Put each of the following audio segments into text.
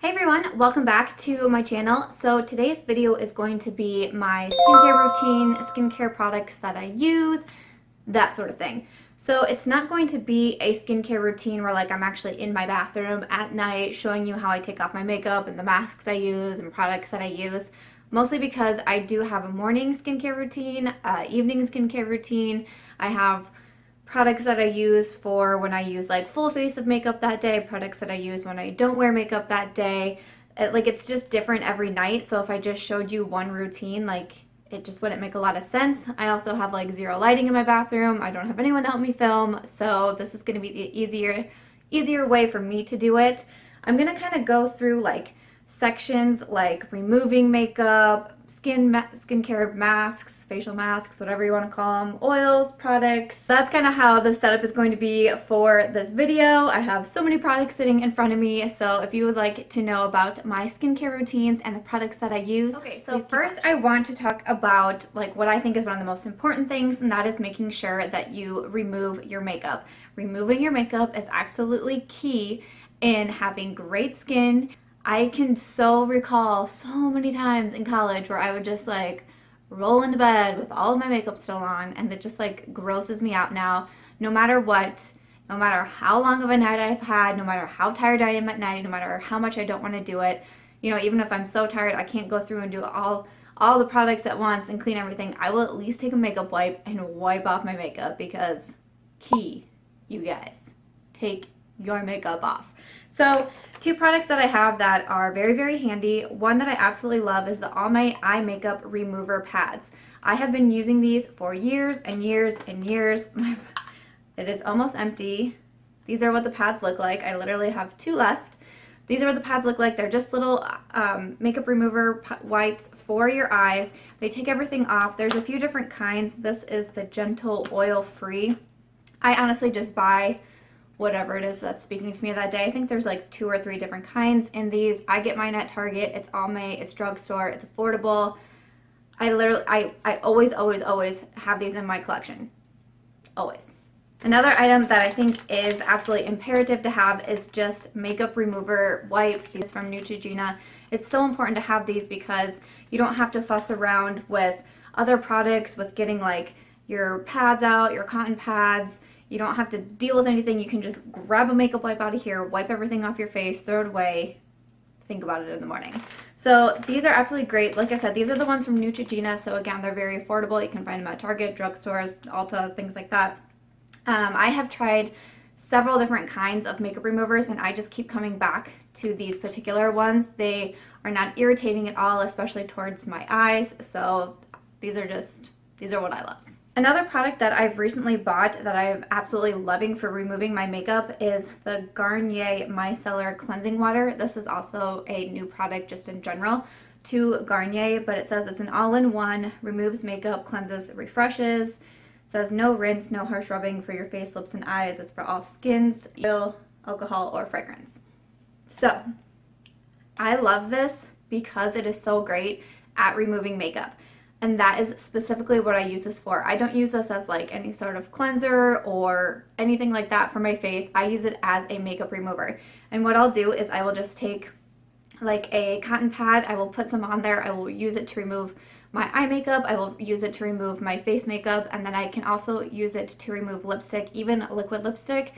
Hey everyone, welcome back to my channel. So today's video is going to be my skincare routine, skincare products that I use, that sort of thing. So it's not going to be a skincare routine where like I'm actually in my bathroom at night showing you how I take off my makeup and the masks I use and products that I use. Mostly because I do have a morning skincare routine, evening skincare routine. I have products that I use for when I use like full face of makeup that day, products that I use when I don't wear makeup that day. It's just different every night. So if I just showed you one routine, like it just wouldn't make a lot of sense. I also have like zero lighting in my bathroom. I don't have anyone to help me film. So this is going to be the easier way for me to do it. I'm going to kind of go through like sections like removing makeup, skincare masks, facial masks, whatever you want to call them, oils, products. That's kind of how the setup is going to be for this video. I have so many products sitting in front of me, so if you would like to know about my skincare routines and the products that I use. Okay, so first I want to talk about like what I think is one of the most important things, and that is making sure that you remove your makeup. Removing your makeup is absolutely key in having great skin. I can so recall so many times in college where I would just like roll into bed with all of my makeup still on, and it just like grosses me out now. No matter what, no matter how long of a night I've had, no matter how tired I am at night, no matter how much I don't want to do it, you know, even if I'm so tired I can't go through and do all the products at once and clean everything, I will at least take a makeup wipe and wipe off my makeup because key, you guys, take your makeup off. So two products that I have that are very, very handy. One that I absolutely love is the Almay Eye Makeup Remover Pads. I have been using these for years and years and years. It is almost empty. These are what the pads look like. I literally have two left. These are what the pads look like. They're just little makeup remover wipes for your eyes. They take everything off. There's a few different kinds. This is the gentle oil-free. I honestly just buy whatever it is that's speaking to me that day. I think there's like 2 or 3 different kinds in these. I get mine at Target. It's Almay, it's drugstore, it's affordable. I always have these in my collection. Always. Another item that I think is absolutely imperative to have is just makeup remover wipes. These from Neutrogena. It's so important to have these because you don't have to fuss around with other products with getting like your pads out, your cotton pads. You don't have to deal with anything. You can just grab a makeup wipe out of here, wipe everything off your face, throw it away, think about it in the morning. So these are absolutely great. Like I said, these are the ones from Neutrogena. So again, they're very affordable. You can find them at Target, drugstores, Ulta, things like that. I have tried several different kinds of makeup removers, and I just keep coming back to these particular ones. They are not irritating at all, especially towards my eyes. So these are what I love. Another product that I've recently bought that I'm absolutely loving for removing my makeup is the Garnier Micellar Cleansing Water. This is also a new product just in general to Garnier, but it says it's an all-in-one, removes makeup, cleanses, refreshes. It says no rinse, no harsh rubbing for your face, lips, and eyes. It's for all skins, oil, alcohol, or fragrance. So I love this because it is so great at removing makeup. And that is specifically what I use this for. I don't use this as like any sort of cleanser or anything like that for my face. I use it as a makeup remover. And what I'll do is I will just take like a cotton pad, I will put some on there, I will use it to remove my eye makeup, I will use it to remove my face makeup, and then I can also use it to remove lipstick, even liquid lipstick.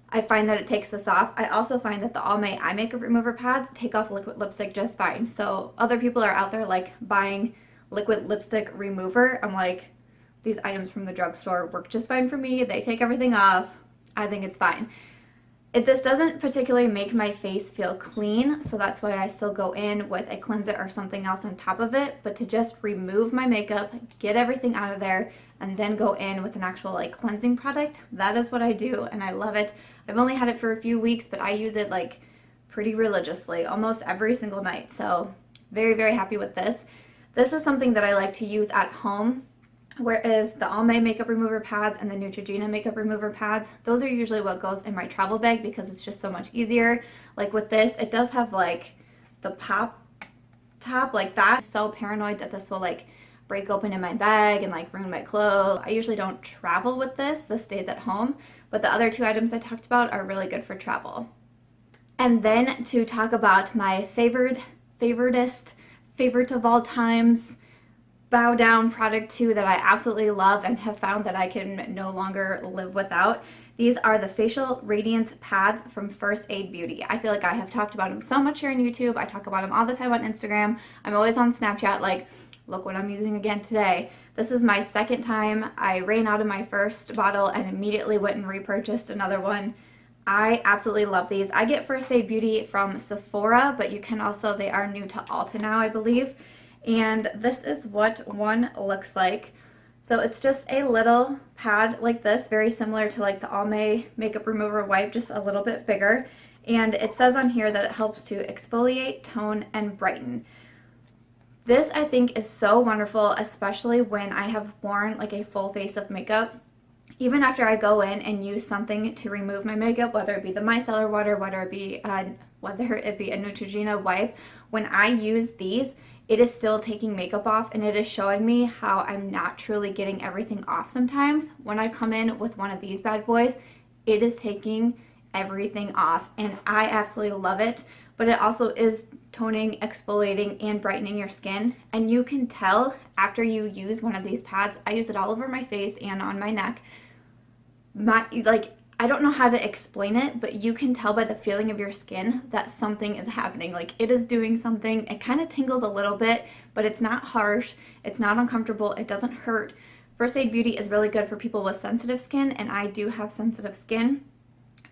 I find that it takes this off. I also find that the Almay eye makeup remover pads take off liquid lipstick just fine. So other people are out there like buying liquid lipstick remover. I'm like, these items from the drugstore work just fine for me. They take everything off. I think it's fine. This doesn't particularly make my face feel clean, so that's why I still go in with a cleanser or something else on top of it. But to just remove my makeup, get everything out of there, and then go in with an actual like cleansing product, that is what I do, and I love it. I've only had it for a few weeks, but I use it like pretty religiously, almost every single night. So very, very happy with this. This is something that I like to use at home, whereas the Almay makeup remover pads and the Neutrogena makeup remover pads, those are usually what goes in my travel bag because it's just so much easier. Like with this, it does have like the pop top like that. I'm so paranoid that this will like break open in my bag and like ruin my clothes. I usually don't travel with this. This stays at home, but the other two items I talked about are really good for travel. And then to talk about my favorite of all times, bow down product too that I absolutely love and have found that I can no longer live without. These are the facial radiance pads from First Aid Beauty. I feel like I have talked about them so much here on YouTube. I talk about them all the time on Instagram. I'm always on Snapchat like, look what I'm using again today. This is my second time. I ran out of my first bottle and immediately went and repurchased another one. I absolutely love these. I get First Aid Beauty from Sephora, but you can also, they are new to Ulta now, I believe. And this is what one looks like. So it's just a little pad like this, very similar to like the Almay makeup remover wipe, just a little bit bigger. And it says on here that it helps to exfoliate, tone, and brighten. This I think is so wonderful, especially when I have worn like a full face of makeup. Even after I go in and use something to remove my makeup, whether it be the micellar water, whether it be a Neutrogena wipe, when I use these, it is still taking makeup off, and it is showing me how I'm not truly getting everything off sometimes. When I come in with one of these bad boys, it is taking everything off, and I absolutely love it. But it also is toning, exfoliating, and brightening your skin. And you can tell after you use one of these pads, I use it all over my face and on my neck. I don't know how to explain it, but you can tell by the feeling of your skin that something is happening. Like, it is doing something. It kind of tingles a little bit, but it's not harsh. It's not uncomfortable. It doesn't hurt. First Aid Beauty is really good for people with sensitive skin, and I do have sensitive skin.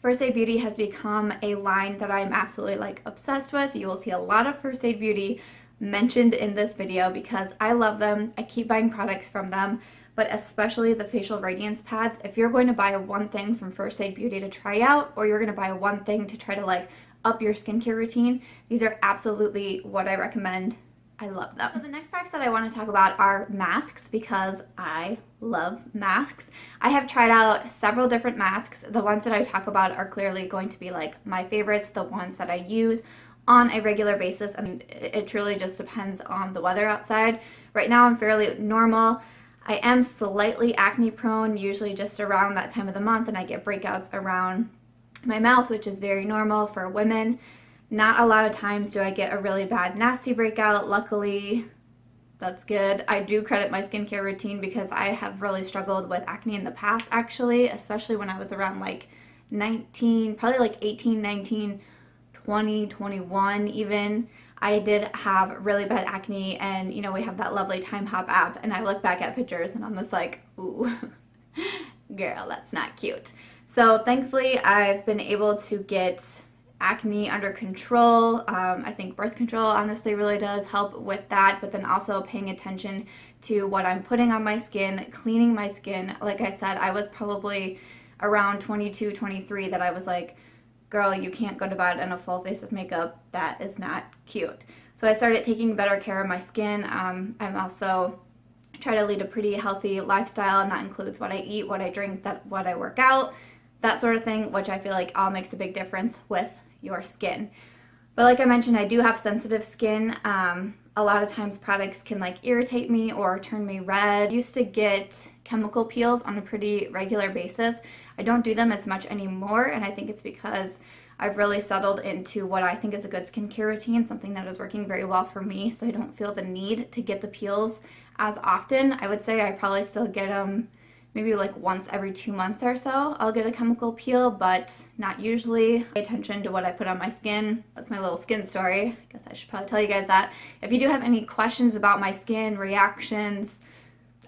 First Aid Beauty has become a line that I'm absolutely like obsessed with. You will see a lot of First Aid Beauty mentioned in this video because I love them. I keep buying products from them, but especially the facial radiance pads. If you're going to buy one thing from First Aid Beauty to try out, or you're going to buy one thing to try to like up your skincare routine, these are absolutely what I recommend. I love them. So the next products that I want to talk about are masks because I love masks. I have tried out several different masks. The ones that I talk about are clearly going to be like my favorites, the ones that I use on a regular basis, and it truly just depends on the weather outside. Right now I'm fairly normal. I am slightly acne prone, usually just around that time of the month, and I get breakouts around my mouth, which is very normal for women. Not a lot of times do I get a really bad nasty breakout. Luckily, that's good. I do credit my skincare routine because I have really struggled with acne in the past, actually, especially when I was around like 19, probably like 18, 19, 20, 21 even. I did have really bad acne, and you know, we have that lovely Time Hop app, and I look back at pictures and I'm just like, ooh, girl, that's not cute. So thankfully I've been able to get acne under control. I think birth control honestly really does help with that, but then also paying attention to what I'm putting on my skin, cleaning my skin. Like I said, I was probably around 22, 23 that I was like, girl, you can't go to bed in a full face of makeup. That is not cute. So I started taking better care of my skin. I'm also try to lead a pretty healthy lifestyle, and that includes what I eat, what I drink, what I work out, that sort of thing, which I feel like all makes a big difference with your skin. But like I mentioned, I do have sensitive skin. A lot of times products can like irritate me or turn me red. I used to get chemical peels on a pretty regular basis. I don't do them as much anymore, and I think it's because I've really settled into what I think is a good skincare routine, something that is working very well for me, so I don't feel the need to get the peels as often. I would say I probably still get them maybe like once every 2 months or so. I'll get a chemical peel, but not usually. Pay attention to what I put on my skin. That's my little skin story. I guess I should probably tell you guys that. If you do have any questions about my skin, reactions,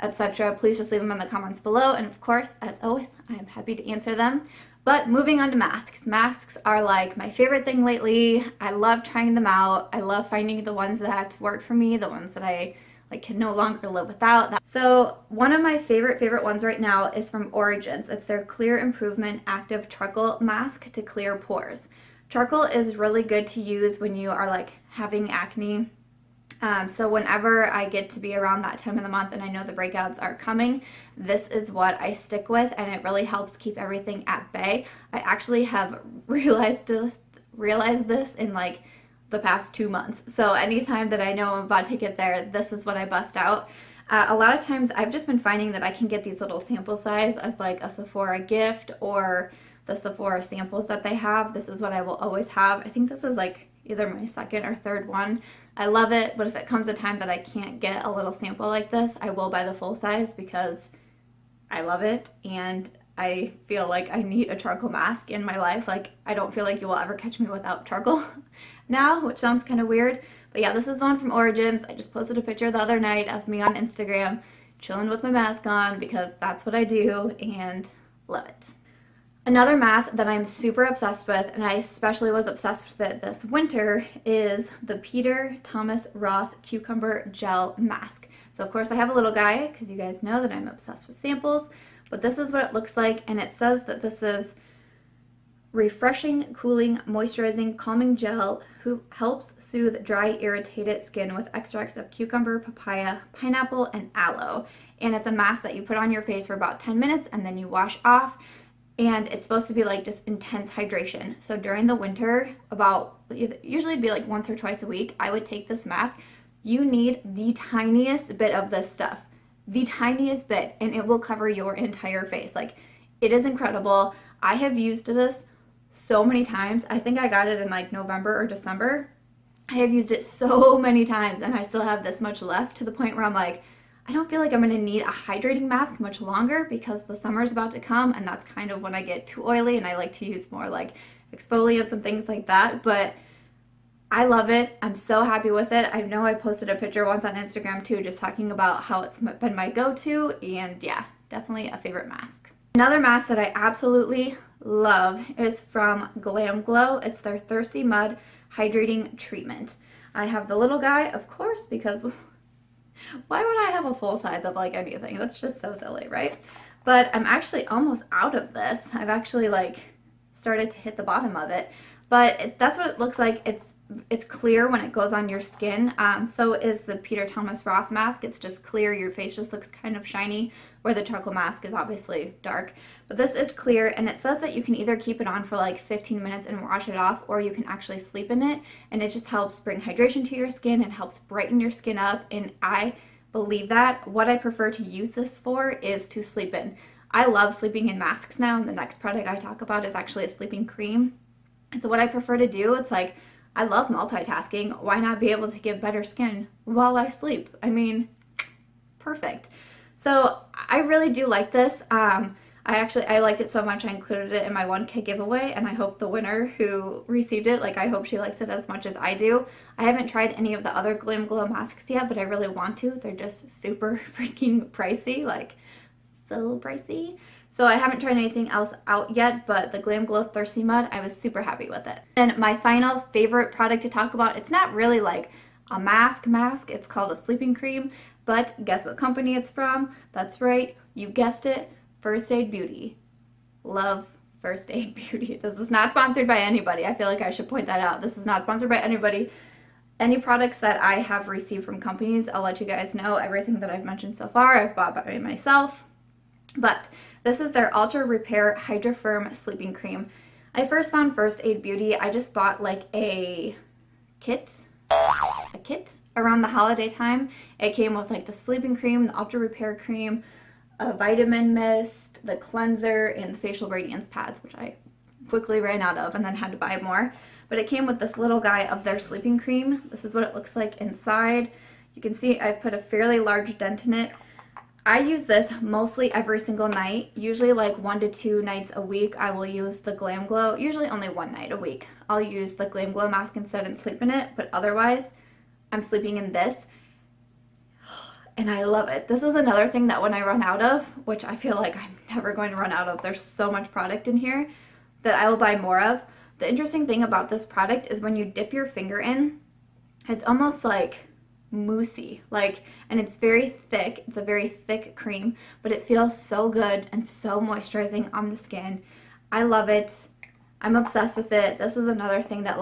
etc., please just leave them in the comments below, and of course, as always, I am happy to answer them. But moving on to masks. Masks are like my favorite thing lately. I love trying them out. I love finding the ones that work for me, the ones that I like can no longer live without. So one of my favorite ones right now is from Origins. It's their Clear Improvement Active Charcoal Mask to clear pores. Charcoal is really good to use when you are like having acne. So whenever I get to be around that time of the month and I know the breakouts are coming, this is what I stick with, and it really helps keep everything at bay. I actually have realized this in like the past 2 months. So anytime that I know I'm about to get there, this is what I bust out. A lot of times I've just been finding that I can get these little sample size as like a Sephora gift or the Sephora samples that they have. This is what I will always have. I think this is like either my second or third one. I love it, but if it comes a time that I can't get a little sample like this, I will buy the full size because I love it and I feel like I need a charcoal mask in my life. Like, I don't feel like you will ever catch me without charcoal now, which sounds kind of weird. But yeah, this is the one from Origins. I just posted a picture the other night of me on Instagram chilling with my mask on because that's what I do and love it. Another mask that I'm super obsessed with, and I especially was obsessed with it this winter, is the Peter Thomas Roth Cucumber Gel Mask. So of course I have a little guy because you guys know that I'm obsessed with samples. But this is what it looks like, and it says that this is refreshing, cooling, moisturizing, calming gel who helps soothe dry, irritated skin with extracts of cucumber, papaya, pineapple, and aloe. And it's a mask that you put on your face for about 10 minutes and then you wash off. And it's supposed to be like just intense hydration. So during the winter, usually it'd be like once or twice a week, I would take this mask. You need the tiniest bit of this stuff. The tiniest bit, and it will cover your entire face. Like, it is incredible. I have used this so many times. I think I got it in like November or December. I have used it so many times and I still have this much left, to the point where I'm like, I don't feel like I'm going to need a hydrating mask much longer because the summer is about to come, and that's kind of when I get too oily and I like to use more like exfoliants and things like that. But I love it. I'm so happy with it. I know I posted a picture once on Instagram too, just talking about how it's been my go-to, and yeah, definitely a favorite mask. Another mask that I absolutely love is from Glam Glow. It's their Thirsty Mud Hydrating Treatment. I have the little guy, of course, because why would I have a full size of like anything? That's just so silly, right? But I'm actually almost out of this. I've actually like started to hit the bottom of it, but that's what it looks like. It's clear when it goes on your skin. So is the Peter Thomas Roth mask. It's just clear. Your face just looks kind of shiny, where the charcoal mask is obviously dark. But this is clear, and it says that you can either keep it on for like 15 minutes and wash it off, or you can actually sleep in it, and it just helps bring hydration to your skin and helps brighten your skin up, and I believe that. What I prefer to use this for is to sleep in. I love sleeping in masks now, and the next product I talk about is actually a sleeping cream. And so what I prefer to do, it's like, I love multitasking. Why not be able to give better skin while I sleep? I mean, perfect. So I really do like this. I liked it so much I included it in my 1K giveaway, and I hope the winner who received it, like, I hope she likes it as much as I do. I haven't tried any of the other Glam Glow masks yet, but I really want to. They're just super freaking pricey, like so pricey. So I haven't tried anything else out yet, but the Glam Glow Thirsty Mud, I was super happy with it. And my final favorite product to talk about, it's not really like a mask, it's called a sleeping cream, but guess what company it's from? That's right, you guessed it, First Aid Beauty. Love First Aid Beauty. This is not sponsored by anybody. I feel like I should point that out. This is not sponsored by anybody. Any products that I have received from companies, I'll let you guys know. Everything that I've mentioned so far, I've bought by myself. But this is their Ultra Repair Hydra Firm Sleeping Cream. I first found First Aid Beauty. I just bought like a kit around the holiday time. It came with like the sleeping cream, the Ultra Repair cream, a vitamin mist, the cleanser, and the facial radiance pads, which I quickly ran out of and then had to buy more. But it came with this little guy of their sleeping cream. This is what it looks like inside. You can see I've put a fairly large dent in it. I use this mostly every single night, usually like 1 to 2 nights a week. I will use the Glam Glow, usually only 1 night a week. I'll use the Glam Glow mask instead and sleep in it, but otherwise I'm sleeping in this, and I love it. This is another thing that when I run out of, which I feel like I'm never going to run out of, there's so much product in here that I will buy more of. The interesting thing about this product is when you dip your finger in, it's almost like moussey, and it's very thick. It's a very thick cream, but it feels so good and so moisturizing on the skin. I love it. I'm obsessed with it. This is another thing that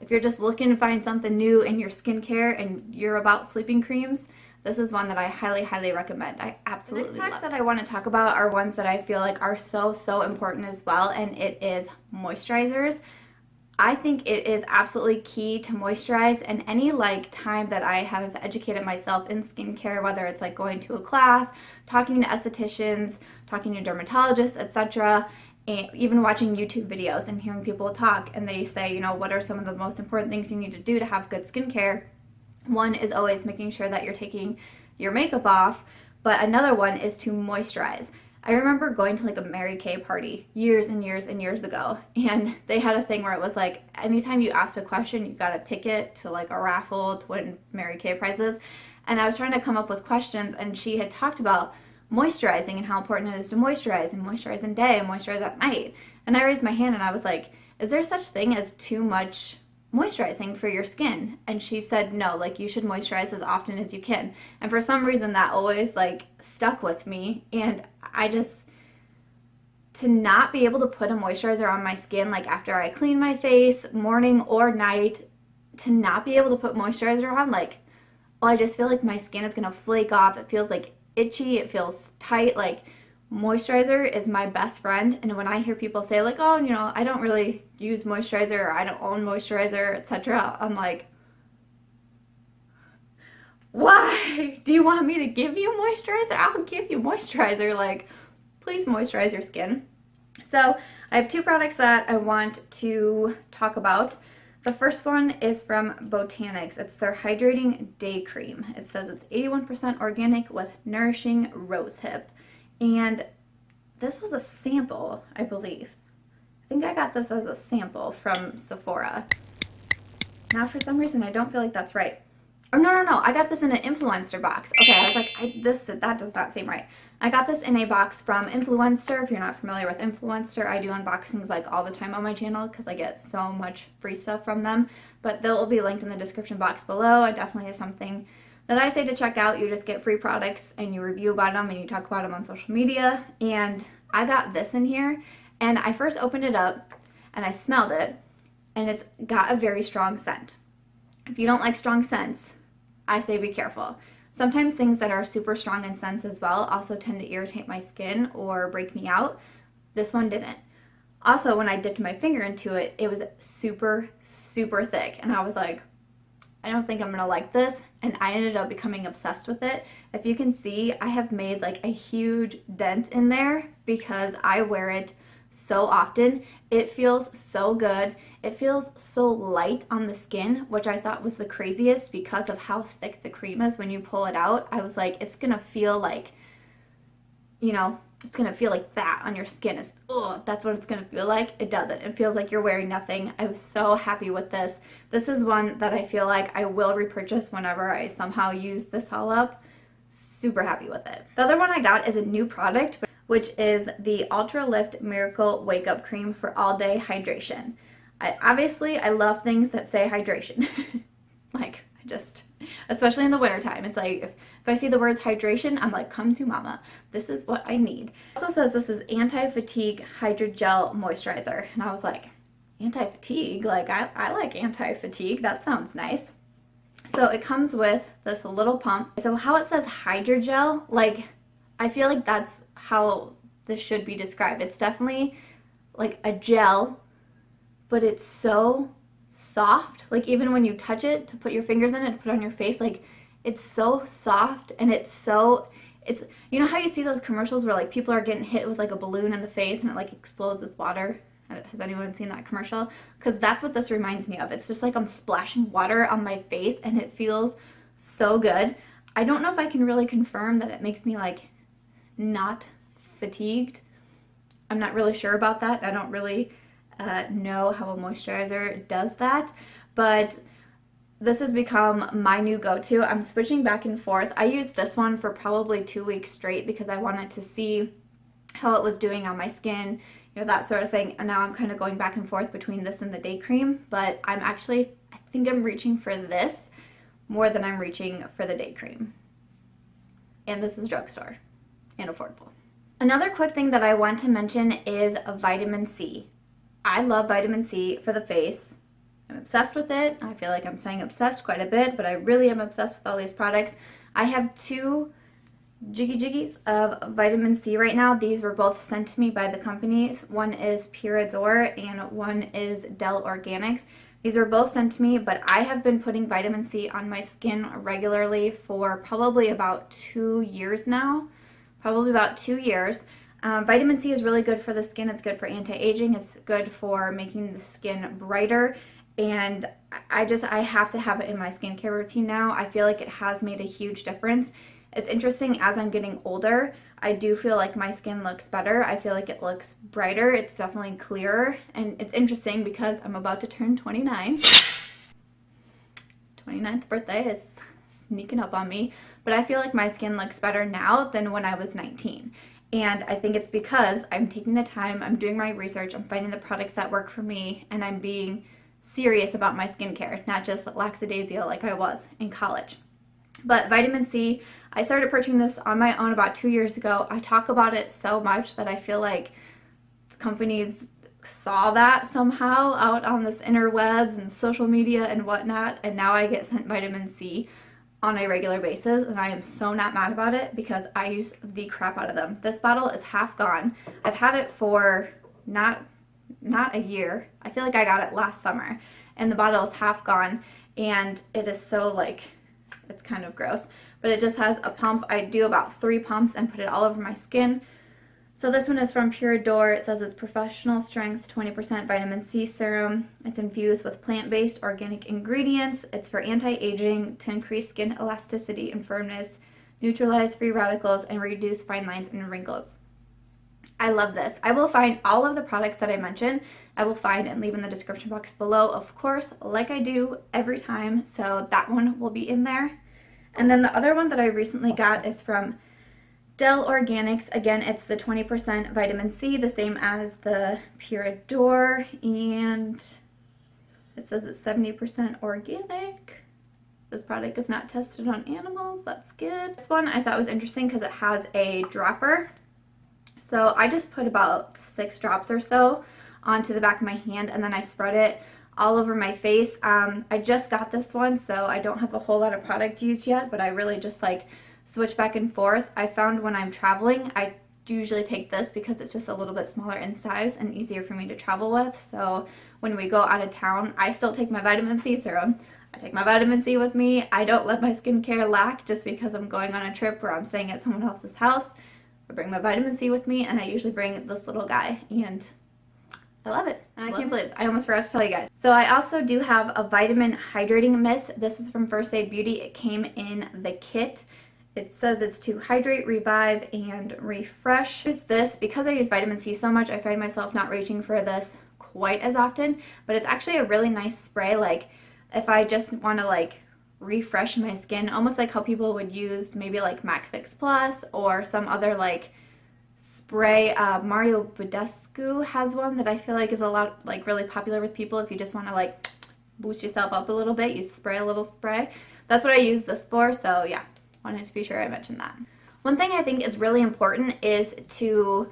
if you're just looking to find something new in your skincare and you're about sleeping creams, this is one that I highly, highly recommend. I absolutely love it. The next products that I want to talk about are ones that I feel like are so, so important as well, and it is moisturizers. I think it is absolutely key to moisturize, and any time that I have educated myself in skincare, whether it's like going to a class, talking to estheticians, talking to dermatologists, etc., and even watching YouTube videos and hearing people talk, and they say, you know, what are some of the most important things you need to do to have good skincare? One is always making sure that you're taking your makeup off, but another one is to moisturize. I remember going to like a Mary Kay party years and years and years ago, and they had a thing where it was like anytime you asked a question, you got a ticket to like a raffle to win Mary Kay prizes. And I was trying to come up with questions, and she had talked about moisturizing and how important it is to moisturize and moisturize in day and moisturize at night. And I raised my hand and I was like, is there such thing as too much moisturizing for your skin? And she said no, like you should moisturize as often as you can. And for some reason that always like stuck with me, and I just, to not be able to put a moisturizer on my skin like after I clean my face morning or night, to not be able to put moisturizer on, like, oh, I just feel like my skin is gonna flake off. It feels like itchy, it feels tight. Like, moisturizer is my best friend. And when I hear people say like, oh, you know, I don't really use moisturizer, or I don't own moisturizer, etc., I'm like, why do you want me to give you moisturizer? I'll give you moisturizer. Like, please moisturize your skin. So I have two products that I want to talk about. The first one is from Botanics. It's their Hydrating Day Cream. It says it's 81% organic with nourishing rosehip. And this was a sample, I believe. I think I got this as a sample from Sephora. Now, for some reason, I don't feel like that's right. Oh, no. I got this in an influencer box. Okay, I was like, that does not seem right. I got this in a box from Influencer. If you're not familiar with Influencer, I do unboxings like all the time on my channel because I get so much free stuff from them. But they'll be linked in the description box below. It definitely is something that I say to check out. You just get free products and you review about them and you talk about them on social media. And I got this in here, and I first opened it up and I smelled it, and it's got a very strong scent. If you don't like strong scents, I say be careful. Sometimes things that are super strong in scents as well also tend to irritate my skin or break me out. This one didn't. Also, when I dipped my finger into it, it was super, super thick. And I was like, I don't think I'm gonna like this. And I ended up becoming obsessed with it. If you can see, I have made like a huge dent in there because I wear it so often. It feels so good. It feels so light on the skin, which I thought was the craziest because of how thick the cream is when you pull it out. I was like, it's gonna feel like, you know, it's gonna feel like that on your skin. It's, oh, that's what it's gonna feel like. It doesn't. It feels like you're wearing nothing. I was so happy with this. This is one that I feel like I will repurchase whenever I somehow use this all up. Super happy with it. The other one I got is a new product, which is the Ultra Lift Miracle Wake Up Cream for All Day Hydration. Obviously, I love things that say hydration. Like, I just, especially in the wintertime, it's like, if I see the words hydration, I'm like, come to mama. This is what I need. It also says this is Anti-Fatigue Hydra Gel Moisturizer. And I was like, anti-fatigue? Like, I like anti-fatigue. That sounds nice. So it comes with this little pump. So how it says hydrogel, like, I feel like that's how this should be described. It's definitely like a gel, but it's so soft. Like, even when you touch it to put your fingers in it to put it on your face, like, it's so soft, and it's, you know how you see those commercials where like people are getting hit with like a balloon in the face and it like explodes with water? Has anyone seen that commercial? Because that's what this reminds me of. It's just like I'm splashing water on my face, and it feels so good. I don't know if I can really confirm that it makes me like not fatigued. I'm not really sure about that. I don't really know how a moisturizer does that, but this has become my new go-to. I'm switching back and forth. I used this one for probably 2 weeks straight because I wanted to see how it was doing on my skin, you know, that sort of thing. And now I'm kind of going back and forth between this and the day cream, but I think I'm reaching for this more than I'm reaching for the day cream. And this is drugstore and affordable. Another quick thing that I want to mention is vitamin C. I love vitamin C for the face. I'm obsessed with it. I feel like I'm saying obsessed quite a bit, but I really am obsessed with all these products. I have two jiggies of vitamin C right now. These were both sent to me by the companies. One is Pura D'or and one is Ardell Organics. These were both sent to me, but I have been putting vitamin C on my skin regularly for probably about 2 years now. Probably about 2 years. Vitamin C is really good for the skin. It's good for anti-aging. It's good for making the skin brighter. And I have to have it in my skincare routine now. I feel like it has made a huge difference. It's interesting, as I'm getting older, I do feel like my skin looks better. I feel like it looks brighter. It's definitely clearer. And it's interesting because I'm about to turn 29. 29th birthday is sneaking up on me. But I feel like my skin looks better now than when I was 19. And I think it's because I'm taking the time, I'm doing my research, I'm finding the products that work for me, and I'm being serious about my skincare, not just lackadaisical like I was in college. But vitamin C, I started purchasing this on my own about 2 years ago. I talk about it so much that I feel like companies saw that somehow out on this interwebs and social media and whatnot, and now I get sent vitamin C on a regular basis, and I am so not mad about it because I use the crap out of them. This bottle is half gone. I've had it for not a year. I feel like I got it last summer, and the bottle is half gone, and it is so like, it's kind of gross, but it just has a pump. I do about 3 pumps and put it all over my skin. So this one is from Pura D'or. It says it's professional strength 20% vitamin C serum. It's infused with plant-based organic ingredients. It's for anti-aging, to increase skin elasticity and firmness, neutralize free radicals, and reduce fine lines and wrinkles. I love this. I will find all of the products that I mentioned. I will find and leave in the description box below, of course, like I do every time. So that one will be in there. And then the other one that I recently got is from Ardell Organics. Again, it's the 20% vitamin C, the same as the Pura D'or, and it says it's 70% organic. This product is not tested on animals. That's good. This one I thought was interesting because it has a dropper. So I just put about 6 drops or so onto the back of my hand, and then I spread it all over my face. I just got this one, so I don't have a whole lot of product used yet, but I really just like switch back and forth. I found when I'm traveling, I usually take this because it's just a little bit smaller in size and easier for me to travel with. So when we go out of town, I still take my vitamin C serum. I take my vitamin C with me. I don't let my skincare lack just because I'm going on a trip or I'm staying at someone else's house. I bring my vitamin C with me, and I usually bring this little guy, and I love it. And I can't believe it. I almost forgot to tell you guys. So I also do have a vitamin hydrating mist. This is from First Aid Beauty. It came in the kit. It says it's to hydrate, revive, and refresh. Use this because I use vitamin C so much. I find myself not reaching for this quite as often, but it's actually a really nice spray. Like if I just want to like refresh my skin, almost like how people would use maybe like MAC Fix Plus or some other like spray. Mario Badescu has one that I feel like is a lot like really popular with people. If you just want to like boost yourself up a little bit, you spray a little spray. That's what I use this for. So yeah, wanted to be sure I mentioned that. One thing I think is really important is to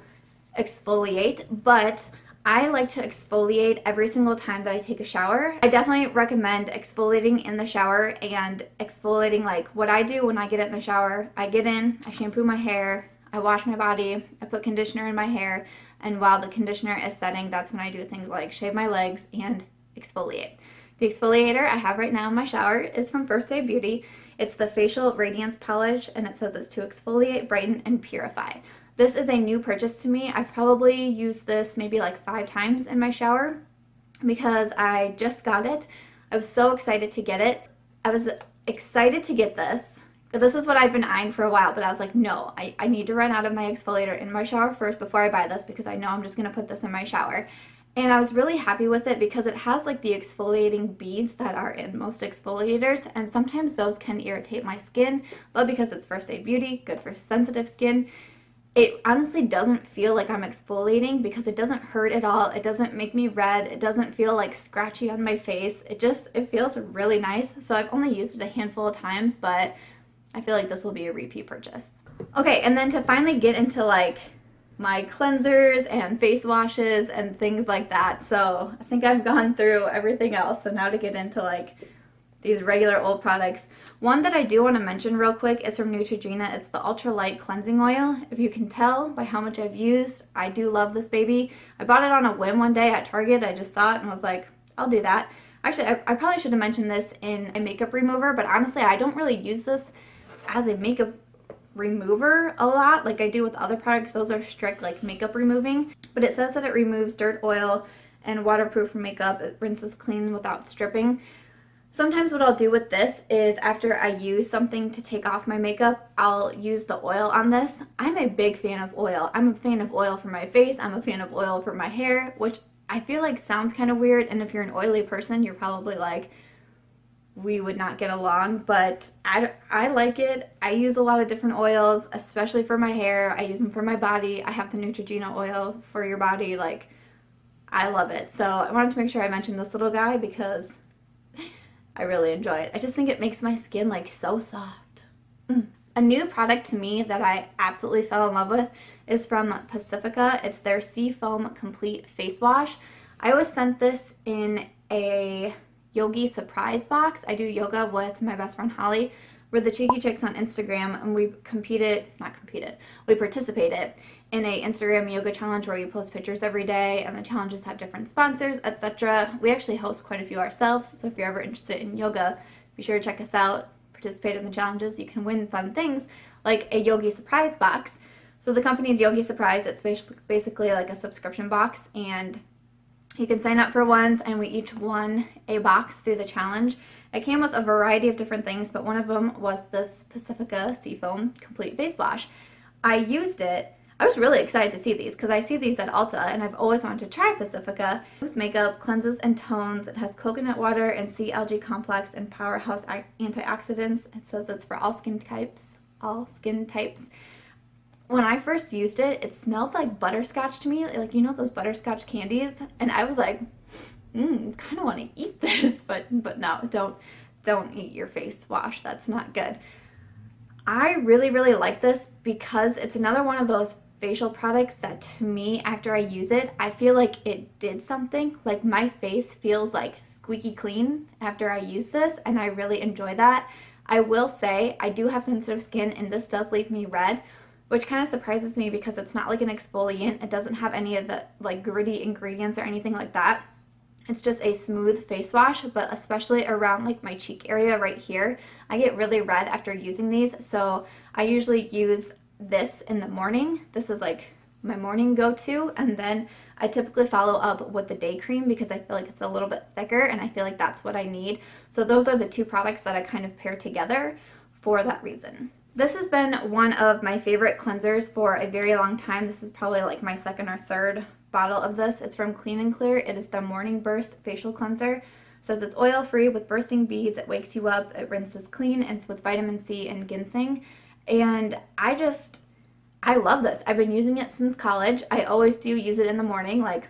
exfoliate, but I like to exfoliate every single time that I take a shower. I definitely recommend exfoliating in the shower, and exfoliating like what I do when I get in the shower. I get in, I shampoo my hair, I wash my body, I put conditioner in my hair, and while the conditioner is setting, that's when I do things like shave my legs and exfoliate. The exfoliator I have right now in my shower is from First Aid Beauty. It's the Facial Radiance Polish, and it says it's to exfoliate, brighten, and purify. This is a new purchase to me. I've probably used this maybe like 5 times in my shower because I just got it. I was so excited to get it. I was excited to get this. This is what I've been eyeing for a while, but I was like, no, I need to run out of my exfoliator in my shower first before I buy this, because I know I'm just going to put this in my shower. And I was really happy with it because it has like the exfoliating beads that are in most exfoliators, and sometimes those can irritate my skin, but because it's First Aid Beauty, good for sensitive skin, it honestly doesn't feel like I'm exfoliating because it doesn't hurt at all. It doesn't make me red. It doesn't feel like scratchy on my face. It feels really nice. So I've only used it a handful of times, but I feel like this will be a repeat purchase. Okay, and then to finally get into like my cleansers and face washes and things like that. So I think I've gone through everything else. So now to get into like these regular old products. One that I do want to mention real quick is from Neutrogena. It's the Ultra Light Cleansing Oil. If you can tell by how much I've used, I do love this baby. I bought it on a whim one day at Target. I just saw it and was like, I'll do that. Actually, I probably should have mentioned this in a makeup remover, but honestly, I don't really use this as a makeup remover a lot like I do with other products. Those are strict like makeup removing, but it says that it removes dirt, oil, and waterproof makeup. It rinses clean without stripping. Sometimes what I'll do with this is after I use something to take off my makeup, I'll use the oil on this. I'm a big fan of oil. I'm a fan of oil for my face. I'm a fan of oil for my hair, which I feel like sounds kind of weird. And if you're an oily person, you're probably like, we would not get along, but I like it. I use a lot of different oils, especially for my hair. I use them for my body. I have the Neutrogena oil for your body. Like, I love it. So I wanted to make sure I mentioned this little guy because I really enjoy it. I just think it makes my skin like so soft. A new product to me that I absolutely fell in love with is from Pacifica. It's their Sea Foam Complete Face Wash. I was sent this in a Yogi surprise box. I do yoga with my best friend Holly. We're the Cheeky Chicks on Instagram, and we participated in a Instagram yoga challenge where you post pictures every day, and the challenges have different sponsors, etc. We actually host quite a few ourselves, so if you're ever interested in yoga, be sure to check us out. Participate in the challenges. You can win fun things like a Yogi surprise box. So the company's Yogi Surprise. It's basically like a subscription box, and you can sign up for ones, and we each won a box through the challenge. It came with a variety of different things, but one of them was this Pacifica Sea Foam Complete Face Wash. I used it. I was really excited to see these because I see these at Ulta, and I've always wanted to try Pacifica. This makeup cleanses and tones. It has coconut water and sea algae complex and powerhouse antioxidants. It says it's for all skin types. All skin types. When I first used it, it smelled like butterscotch to me, like, you know, those butterscotch candies, and I was like, kind of want to eat this, but no, don't eat your face wash. That's not good. I really, really like this because it's another one of those facial products that to me, after I use it, I feel like it did something. Like my face feels like squeaky clean after I use this, and I really enjoy that. I will say I do have sensitive skin, and this does leave me red, which kind of surprises me because it's not like an exfoliant. It doesn't have any of the like gritty ingredients or anything like that. It's just a smooth face wash, but especially around like my cheek area right here, I get really red after using these. So I usually use this in the morning. This is like my morning go-to, and then I typically follow up with the day cream because I feel like it's a little bit thicker, and I feel like that's what I need. So those are the two products that I kind of pair together for that reason. This has been one of my favorite cleansers for a very long time. This is probably like my second or third bottle of this. It's from Clean & Clear. It is the Morning Burst Facial Cleanser. It says it's oil-free with bursting beads. It wakes you up. It rinses clean, and it's with vitamin C and ginseng. And I love this. I've been using it since college. I always do use it in the morning. Like,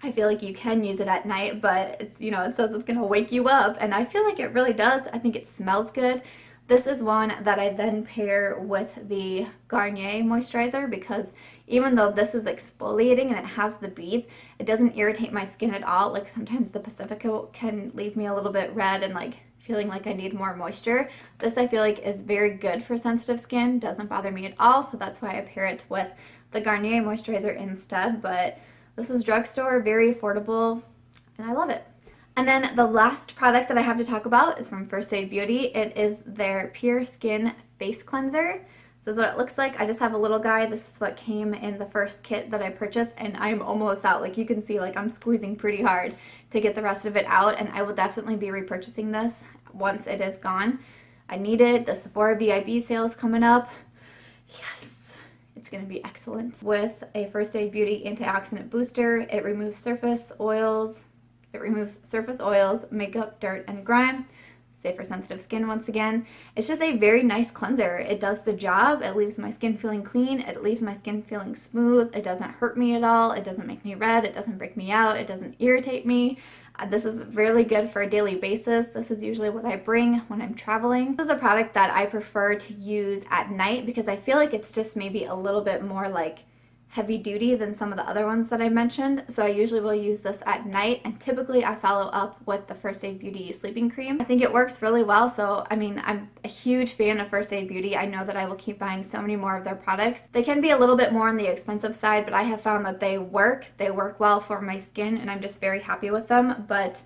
I feel like you can use it at night, but it's, you know, it says it's going to wake you up, and I feel like it really does. I think it smells good. This is one that I then pair with the Garnier moisturizer because even though this is exfoliating and it has the beads, it doesn't irritate my skin at all. Like sometimes the Pacifica can leave me a little bit red and like feeling like I need more moisture. This I feel like is very good for sensitive skin, doesn't bother me at all, so that's why I pair it with the Garnier moisturizer instead. But this is drugstore, very affordable, and I love it. And then the last product that I have to talk about is from First Aid Beauty. It is their Pure Skin Face Cleanser. This is what it looks like. I just have a little guy. This is what came in the first kit that I purchased, and I'm almost out. Like you can see, like I'm squeezing pretty hard to get the rest of it out, and I will definitely be repurchasing this once it is gone. I need it. The Sephora VIB sale is coming up. Yes, it's going to be excellent. With a First Aid Beauty antioxidant booster, it removes surface oils, makeup, dirt, and grime. Safe for sensitive skin once again. It's just a very nice cleanser. It does the job. It leaves my skin feeling clean. It leaves my skin feeling smooth. It doesn't hurt me at all. It doesn't make me red. It doesn't break me out. It doesn't irritate me. This is really good for a daily basis. This is usually what I bring when I'm traveling. This is a product that I prefer to use at night because I feel like it's just maybe a little bit more like heavy duty than some of the other ones that I mentioned. So I usually will use this at night, and typically I follow up with the First Aid Beauty sleeping cream. I think it works really well. So I mean, I'm a huge fan of First Aid Beauty. I know that I will keep buying so many more of their products. They can be a little bit more on the expensive side, but I have found that they work well for my skin, and I'm just very happy with them. But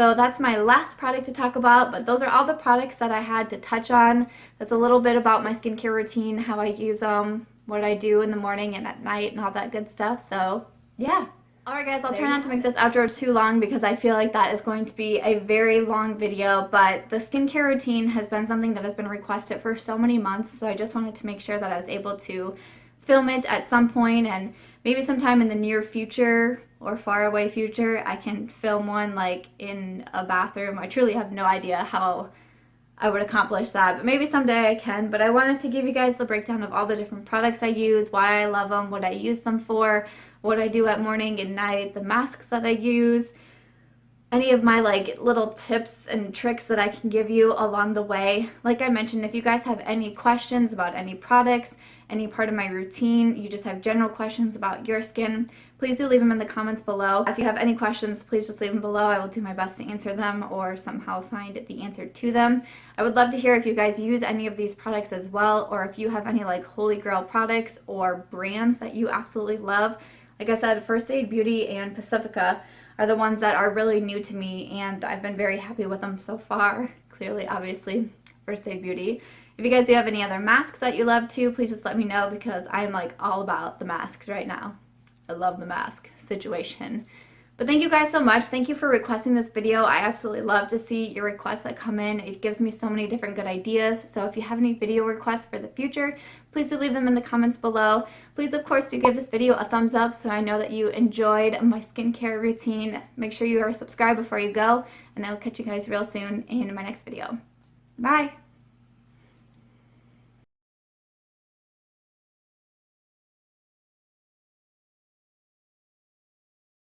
So that's my last product to talk about, but those are all the products that I had to touch on. That's a little bit about my skincare routine, how I use them, what I do in the morning and at night and all that good stuff. So yeah. Alright guys, I'll try not to make this outro too long because I feel like that is going to be a very long video, but the skincare routine has been something that has been requested for so many months, so I just wanted to make sure that I was able to film it at some point, and maybe sometime in the near future or far away future I can film one like in a bathroom. I truly have no idea how I would accomplish that, but maybe someday I can. But I wanted to give you guys the breakdown of all the different products I use, why I love them, what I use them for, what I do at morning and night, the masks that I use, any of my like little tips and tricks that I can give you along the way. Like I mentioned, if you guys have any questions about any products, any part of my routine, you just have general questions about your skin, please do leave them in the comments below. If you have any questions, please just leave them below. I will do my best to answer them or somehow find the answer to them. I would love to hear if you guys use any of these products as well, or if you have any like holy grail products or brands that you absolutely love. Like I said, First Aid Beauty and Pacifica are the ones that are really new to me, and I've been very happy with them so far. Clearly, obviously, First Aid Beauty. If you guys do have any other masks that you love too, please just let me know because I'm like all about the masks right now. I love the mask situation. But thank you guys so much. Thank you for requesting this video. I absolutely love to see your requests that come in. It gives me so many different good ideas. So if you have any video requests for the future, please do leave them in the comments below. Please, of course, do give this video a thumbs up so I know that you enjoyed my skincare routine. Make sure you are subscribed before you go, and I will catch you guys real soon in my next video. Bye!